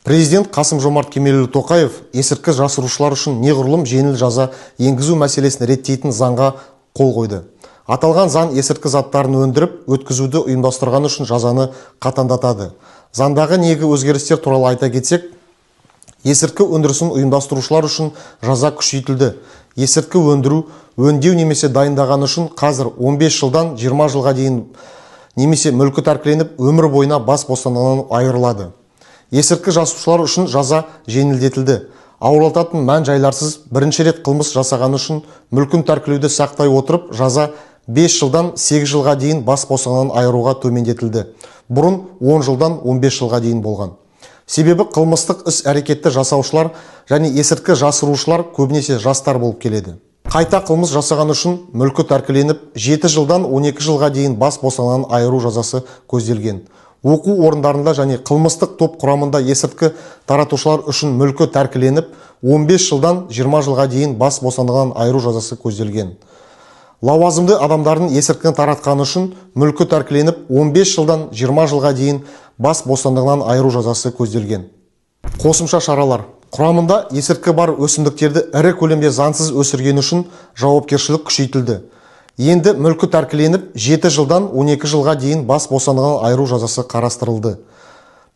Президент Қасым-Жомарт Кемелұлы Тоқаев есірткі жасырушылар үшін неғұрлым жеңіл жаза енгізу мәселесін реттейтін заңға қол қойды. Аталған заң есірткі заттарын өндіріп, өткізуді ұйымдастырған үшін жазаны қатаңдатады. Заңдағы негізгі өзгерістер туралы айта кетсек, есірткі өндірісін ұйымдастырушылар үшін жаза күшейтілді. Есірткі өндіру, өңдеу немесе дайындаған үшін қазір 15 жылдан 20 жылға дейін немесе мүлкі тәркіленіп, өмір бойына бас бостандығынан айырылады. Есірткі жасырушылар үшін жаза жеңілдетілді. Ауырлататын мән жайларсыз бірінші рет қылмыс жасаған үшін мүлкін тәркілеуді сақтай отырып, жаза 5 жылдан 8 жылға дейін бас бостандығынан айыруға төмендетілді. Бұрын 10 жылдан 15 жылға дейін болған. Себебі қылмыстық іс әрекетті жасаушылар және есірткі жасырушылар көбінесе жастар болып келеді. Қайта қылмыс жасаған үшін мүлкі тәркіленіп, 7 жылдан 12 жылға дейін бас бостандығынан айыру жазасы көзделген. Оқу орындарында және қылмыстық топ құрамында есірткі таратушылар үшін мүлкі тәркіленіп, 15 жылдан 20 жылға дейін бас бостандығынан айыру жазасы көзделген. Лауазымды адамдардың есірткіні таратқаны үшін мүлкі тәркіленіп, 15 жылдан 20 жылға дейін бас бостандығынан айыру жазасы көзделген. Қосымша шаралар. Құрамында есірткі бар өсімдіктерді ірі көлемде заңсыз өсіргені үшін жауапкершілік күшейтілді. Енді мүлкі тәркіленіп, 7 жылдан 12 жылға дейін бас бостандығынан айыру жазасы қарастырылды.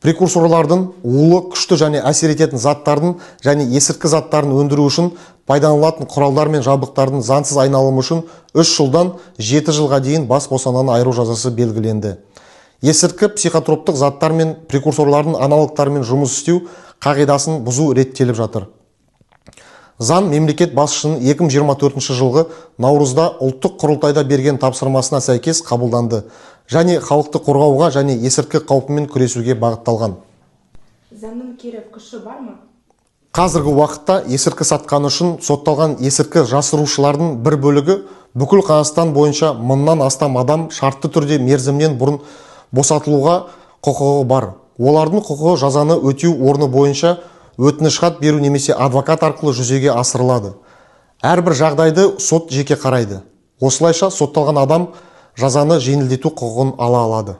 Прекурсорлардың, улы, күшті және әсер ететін заттардың және есірткі заттарын өндіру үшін пайдаланылатын құралдар мен жабдықтардың заңсыз айналымы үшін 3 жылдан 7 жылға дейін бас бостандығынан айыру жазасы белгіленді. Есірткі, психотроптық заттар мен прекурсорлардың аналогтарымен жұмыс істеу қағидасын бұзу реттеліп жатыр. Заң мемлекет басшысының 2024 жылғы наурызда ұлттық құрылтайда берген тапсырмасына сәйкес қабылданды және халықты қорғауға және есірткі қаупімен күресуге бағытталған. Заңның кері күші бар ма? Қазіргі уақытта есірткі сатқаны үшін сотталған есірткі жасырушылардың бір бөлігі бүкіл Қазақстан бойынша 1000-нан астам адам шартты түрде мерзімнен бұрын босатылуға құқығы бар. Олардың құқығы жазаны өтеу орны бойынша өтініш хат беру немесе адвокат арқылы жүзеге асырылады. Әрбір жағдайды сот жеке қарайды. Осылайша сотталған адам жазаны жеңілдету құқығын ала алады.